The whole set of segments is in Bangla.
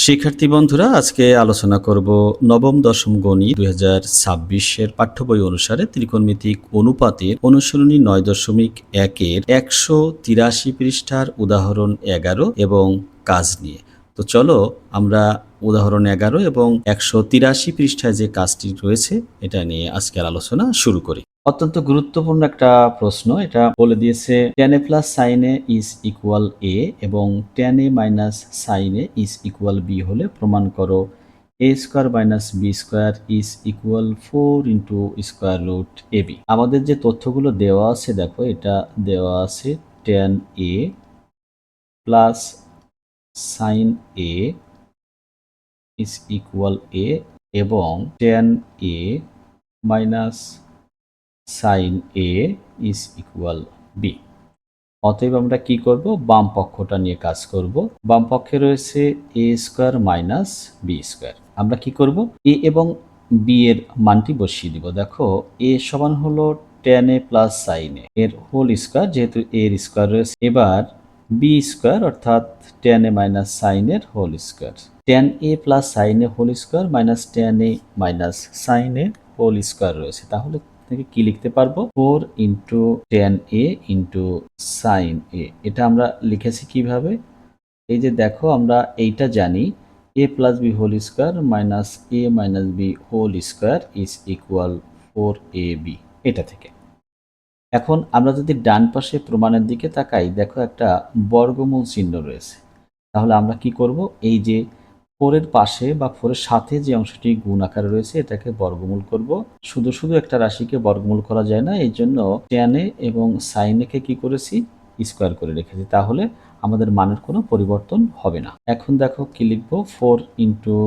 শিক্ষার্থী বন্ধুরা, আজকে আলোচনা করব নবম দশম গণিত 2026-এর পাঠ্য বই অনুসারে ত্রিকোণমিতিক অনুপাতের অনুশীলনী 9.1-এর 183 পৃষ্ঠার উদাহরণ 11 এবং কাজ নিয়ে। তো চলো আমরা উদাহরণ 11 এবং 183 পৃষ্ঠায় যে কাজটি রয়েছে এটা নিয়ে আজকের আলোচনা শুরু করি। অত্যন্ত গুরুত্বপূর্ণ একটা প্রশ্ন। এটা বলে দিয়েছে tan a plus sin a is equal a এবং tan a minus sin a is equal b হলে প্রমাণ করো a square minus b square is equal 4 into square root ab। আমাদের যে তথ্যগুলো দেওয়া আছে দেখো, এটা দেওয়া আছে tan a plus sin a is equal a এবং tan a minus sin a is equal b। অতএব আমরা কি করব, বাম পক্ষটা নিয়ে কাজ করব। বাম পক্ষে রয়েছে a square minus b square. আমরা কি করব, a এবং b এর মানটি বসিয়ে দিব। দেখো a সমান হলো tan a plus sin a এর হোল স্কোয়ার, যেহেতু a এর স্কোয়ার রয়েছে। এবার b স্কোয়ার অর্থাৎ tan a মাইনাস sin এর whole square, tan a plus sin a whole square minus tan a minus sin a whole square রয়েছে। তাহলে থেকে কি লিখতে পারবো, 4 into tan a into sin a। এটা আমরা লিখেছি কিভাবে, এই যে দেখো আমরা এইটা জানি a plus B whole square minus a minus B whole square is equal 4ab, এটা থেকে। এখন আমরা যদি ডান পাশে প্রমাণের দিকে তাকাই, দেখো একটা বর্গমূল চিহ্ন রয়েছে। তাহলে আমরা কি করব, এই যে 4 এর পাশে বা 4 এর সাথে যে অংশটি গুণ আকারে রয়েছে এটাকে বর্গমূল করব। শুধু শুধু একটা রাশিকে বর্গমূল করা যায় না, এই জন্য tan a এবং sin a কে কি করেছি, স্কোয়ার করে রেখেছি। তাহলে আমাদের মানের কোনো পরিবর্তন হবে না। এখন দেখো কি লিখবো, 4 into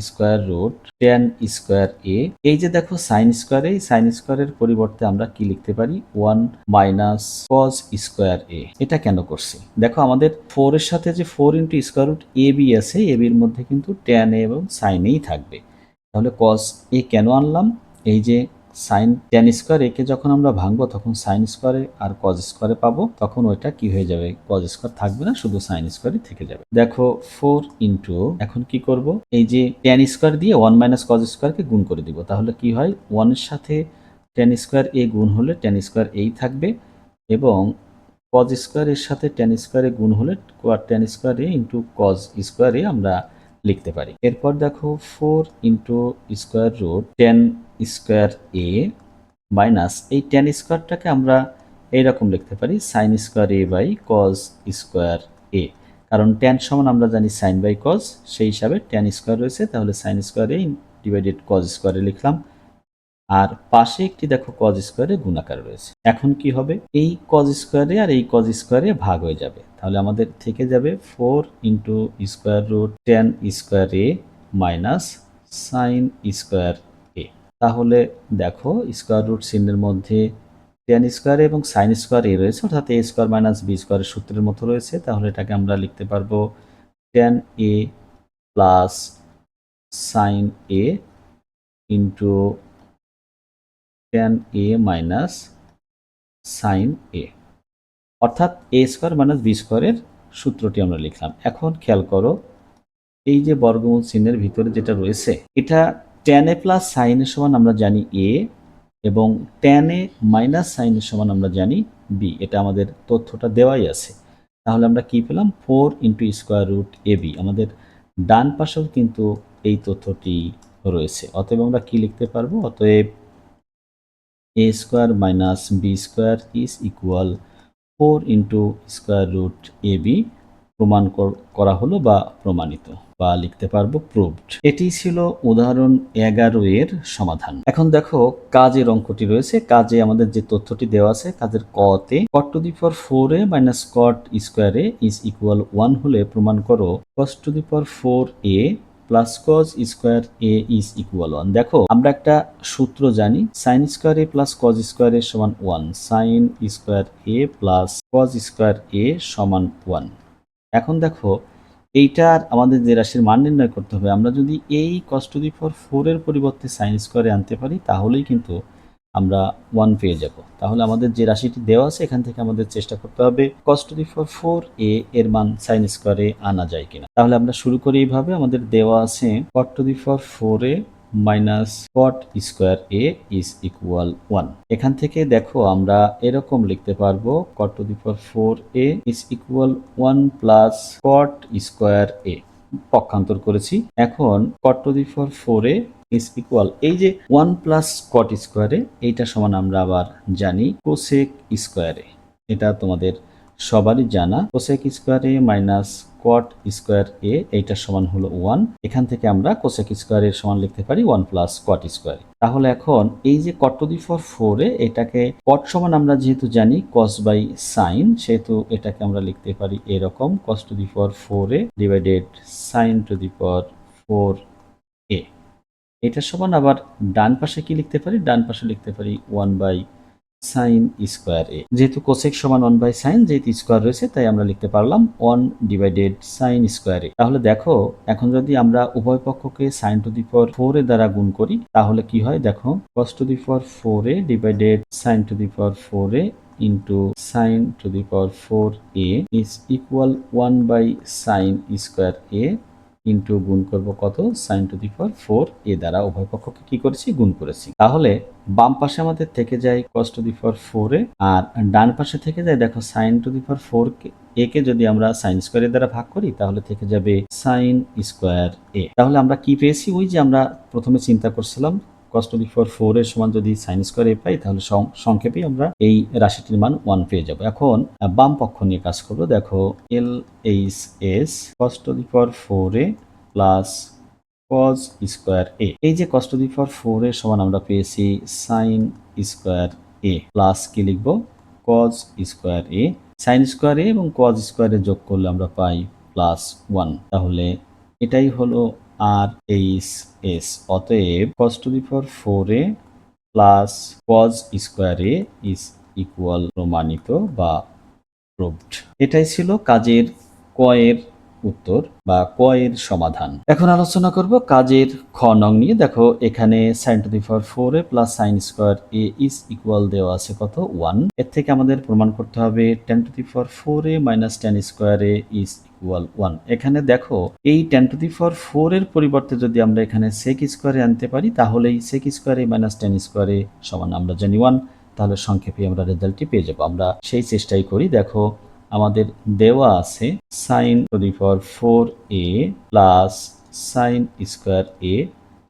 square root tan square a। এই যে দেখো সাইন স্কোয়ার a, সাইন স্কোয়ারের পরিবর্তে আমরা কি লিখতে পারি, 1 মাইনাস cos স্কোয়ার a। এটা কেন করছি, দেখো আমাদের 4 এর সাথে যে 4 ইন্টু স্কোয়ার রুট ab আছে, ab এর মধ্যে কিন্তু tan a এবং sin a থাকবে। তাহলে cos a কেন আনলাম, এই যে সাইন tan স্কোয়ার একে যখন আমরা ভাঙবো তখন সাইন স্কোয়ারে আর cos স্কোয়ারে পাবো, তখন ওইটা কি হয়ে যাবে, cos স্কোয়ার থাকবে না, শুধু সাইন স্কোয়ারই থেকে যাবে। দেখো 4 ইন্টু, এখন কি করব, এই যে tan স্কোয়ার দিয়ে 1 মাইনাস cos স্কোয়ারকে গুণ করে দিব। তাহলে কি হয়, 1 এর সাথে tan স্কোয়ার a গুণ হলে tan স্কোয়ার এই থাকবে এবং cos স্কোয়ার এর সাথে tan স্কোয়ার এ গুণ হলে tan square a into cos square a আমরা লিখতে পারি। এরপর দেখো 4 into square root tan square a minus এই tan স্কোয়ারটাকে আমরা এইরকম লিখতে পারি sin square a by cos square a, কারণ tan সমান আমরা জানি sin বাই cos, সেই হিসাবে tan স্কোয়ার রয়েছে, তাহলে sin square a divided cos square a লিখলাম। আর পাশে একটি দেখো cos স্কোয়ারে গুণাকার রয়েছে। এখন কি হবে, এই cos স্কোয়ারে আর এই cos স্কোয়ারে ভাগ হয়ে যাবে। তাহলে আমাদের থেকে যাবে 4 into square root tan square a minus sine square a। তাহলে দেখো স্কোয়ার রুট চিহ্নের মধ্যে tan স্কোয়ার এবং সাইন স্কোয়ার a রয়েছে, অর্থাৎ a স্কোয়ার মাইনাস b স্কোয়ারের সূত্রের মতো রয়েছে। তাহলে এটাকে আমরা লিখতে পারবো tan a plus sign a into tan a minus sign a, অর্থাৎ a স্কোয়ার মাইনাস b স্কোয়ারের সূত্রটি আমরা লিখলাম। এখন খেয়াল করো, এই যে বর্গমূল চিহ্নের ভিতরে যেটা রয়েছে, এটা tan a plus sign a সমান আমরা জানি a এবং tan a minus sign a সমান আমরা জানি b। এটা আমাদের তথ্যটা দেওয়াই আছে। তাহলে আমরা কি পেলাম, 4 ইন্টু স্কোয়ার রুট ab। আমাদের ডান পাশেও কিন্তু এই তথ্যটি রয়েছে। অতএব আমরা কি লিখতে পারবো, অতএব a square minus B square is equal 4 into square root A B প্রমাণ করা হলো বা প্রমাণিত, বা লিখতে পারবো প্রুভড। এটি ছিল উদাহরণ 11 এর সমাধান। এখন দেখো কাজের অঙ্কটি রয়েছে। কাজে আমাদের যে তথ্যটি দেওয়া আছে, কাজের কতে cot two the power 4a minus cot square a is equal 1 হলে প্রমাণ করো cos to the power 4a plus cos square a is equal 1। দেখো আমরা একটা সূত্র জানি, sin square a plus cos square a সমান 1, sin square a plus cos square a সমান 1। এখন দেখো এইটার আমাদের যে রাশির মান নির্ণয় করতে হবে, আমরা যদি এই cos টু দি পাওয়ার 4 এর পরিবর্তে sin স্কোয়ারে আনতে পারি তাহলেই কিন্তু আমরা 1 পেয়ে যাব। তাহলে আমাদের যে রাশিটি দেওয়া আছে এখান থেকে আমাদের চেষ্টা করতে হবে cos to the power 4a এর মান sin স্কয়ারে আনা যায় কিনা। তাহলে আমরা শুরু করি এইভাবে। আমাদের দেওয়া আছে cot two the power 4a minus cot square a is equal 1। এখান থেকে দেখো আমরা এরকম লিখতে পারবো cot two the power 4a is equal 1 plus cot square a। পক্ষান্তর করেছি। এখন cot two the power 4a is equal, এই যে 1 প্লাস cot স্কয়ারে এইটা সমান আমরা আবার জানি cosec স্কয়ারে। এটা তোমাদের সবারই জানা। cosec স্কয়ারে মাইনাস cot স্কয়ার a এইটার সমান হলো 1। এখান থেকে আমরা cosec স্কয়ারের সমান লিখতে পারি 1 প্লাস cot স্কয়ারে। তাহলে এখন এই যে cot টু দি পাওয়ার 4 এটাকে cot সমান আমরা যেহেতু জানি cos বাই sin, সেহেতু এটাকে আমরা লিখতে পারি এরকম cos to the power 4a divided sin two the power 4a। এটার সমান আবার ডান পাশে কি লিখতে পারি? ডান পাশে লিখতে পারি 1 বাই সাইন স্কোয়ার এ। যেহেতু কোসেক সমান 1 বাই সাইন, যেহেতু স্কোয়ার রয়েছে তাই আমরা লিখতে পারলাম 1 ডিভাইডেড সাইন স্কোয়ার এ। তাহলে দেখো এখন যদি আমরা উভয় পক্ষকে সাইন টু দি পাওয়ার 4 এ দ্বারা গুণ করি তাহলে কি হয় দেখো, cos to the power 4 A divided sine to the power 4 A into sine to the power 4 A is equal 1 by sine square A into গুণ করব কত, সাইন টু দি পাওয়ার 4 এ দ্বারা উভয় পক্ষকে কি করেছি, গুণ করেছি। তাহলে বাম পাশে আমাদের থেকে যায় cos টু দি পাওয়ার 4 এ, আর ডান পাশে থেকে যায় দেখো সাইন টু দি পাওয়ার 4 এ কে যদি আমরা সাইন স্কোয়ার এর দ্বারা ভাগ করি তাহলে থেকে যাবে সাইন স্কোয়ার এ। তাহলে আমরা কি পেয়েছি, ওই যে আমরা প্রথমে চিন্তা করছিলাম cos টু দি পাওয়ার 4 এর সমান যদি সাইন স্কোয়ার এ পাই তাহলে সংক্ষেপে আমরা এই রাশিটির মান 1 পেয়ে যাব। এখন বাম পক্ষ নিয়ে কাজ করব। দেখো LHS cos to the power 4 A plus cos square A. এই যে cos টু দি পাওয়ার 4 এর সমান আমরা পেয়েছি সাইন স্কোয়ার এ প্লাস কি লিখব, cos স্কোয়ার এ। সাইন স্কোয়ার এ এবং cos স্কোয়ার এ যোগ করলে আমরা পাই প্লাস 1। তাহলে এটাই হলো RHS। অতএব cos to the power 4 A plus cos square A is equal প্রমাণিত বা প্রুভড। এটাই ছিল কাজের ক এর উত্তর বা ক এর সমাধান। এখন আলোচনা করব কাজের খ নং নিয়ে। দেখো এখানে sine to the power 4 A plus sine square A is equal দেওয়া আছে কত, 1। এর থেকে আমাদের প্রমাণ করতে হবে ten two the power 4 A minus ten square A is equal 1। এখানে দেখো এই টেন টু দি পাওয়ার 4 এর পরিবর্তে যদি আমরা এখানে সেক স্কোয়ারে আনতে পারি তাহলেই সেক স্কোয়ারে মাইনাস টেন স্কোয়ারে সমান আমরা জানি 1। তাহলে সংক্ষেপে আমরা রেজাল্টটি পেয়ে যাব। আমরা সেই চেষ্টাই করি। দেখো আমাদের দেওয়া আছে sine to the power 4 A plus sine square A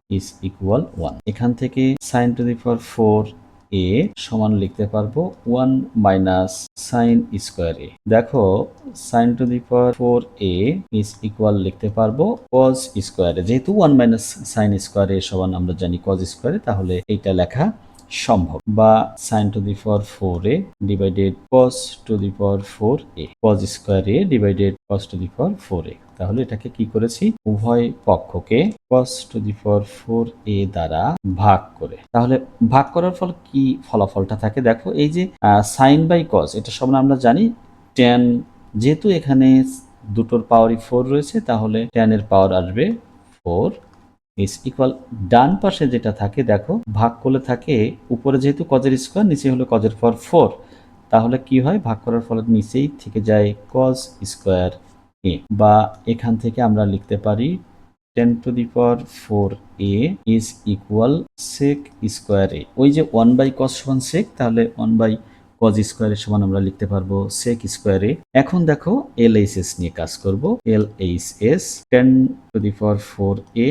is equal 1। এখান থেকে সাইন টু দি পাওয়ার 4 এ সমান লিখতে পারবো 1 মাইনাস সাইন স্কোয়ার এ। দেখো sine to the power 4 A is equal লিখতে পারবো cos স্কোয়ার এ। যেহেতু 1 মাইনাস সাইন স্কোয়ার এ সমান আমরা জানি cos স্কোয়ার এ, তাহলে এইটা লেখা সম্ভব। বা sine to the power 4 A divided cos to the power 4 A, cos square A divided cos to the power 4 A. তাহলে এটাকে কি করেছি, উভয় পক্ষকে cos টু দি পাওয়ার 4 এ দ্বারা ভাগ করে। তাহলে ভাগ করার ফলে কি ফলাফলটা থাকে দেখো, এই যে সাইন বাই cos এটা সমান আমরা জানি tan। যেহেতু এখানে দুটোর পাওয়ারই 4 রয়েছে তাহলে tan এর পাওয়ার আসবে 4 ইজ ইকুয়াল, ডান পাশে যেটা থাকে দেখো ভাগ করলে থাকে উপরে যেহেতু কজের স্কোয়ার নিচে হলো কজের পাওয়ার 4, তাহলে কি হয় ভাগ করার ফলে নিচেই থেকে যায় cos স্কোয়ার এ। বা এখান থেকে আমরা লিখতে পারি 10 to the power 4 A is equal sec square A. ওই যে 1 বাই cos সমান sec, তাহলে 1 বাই cos স্কোয়ারের সমান আমরা লিখতে পারবো sec স্কোয়ার এ। এখন দেখো LHS নিয়ে কাজ করব। LHS 10 to the power 4 A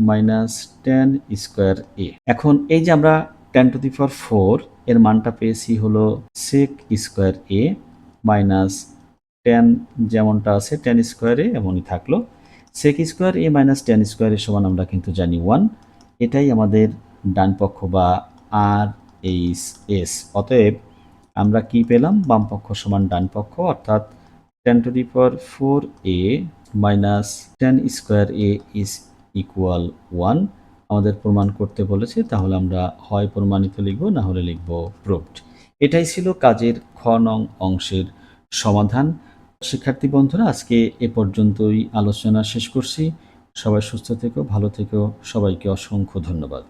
minus ten square A. এখন এই যে আমরা 10 টু দি পাওয়ার 4 এর মানটা পেয়েছি হলো sec স্কোয়ার এ মাইনাস 10 যেমনটা আছে 10 স্কোয়ার এ এমনই থাকলো। sec স্কোয়ার এ মাইনাস 10 স্কোয়ার এর সমান আমরা কিন্তু জানি 1। এটাই আমাদের ডান পক্ষ বা RHS। অতএব আমরা কি পেলাম, বাম পক্ষ সমান ডান পক্ষ, অর্থাৎ 10 to the power 4 A minus 10 square A is equal 1 আমাদের প্রমাণ করতে বলেছে। তাহলে আমরা হয় প্রমাণিত লিখব, না হলে লিখব প্রুভড। এটাই ছিল কাজের খ নং অংশের সমাধান। শিক্ষার্থী বন্ধুরা, আজকে এ পর্যন্তই আলোচনা শেষ করছি। সবাই সুস্থ থেকো, ভালো থেকো, সবাইকে অসংখ্য ধন্যবাদ।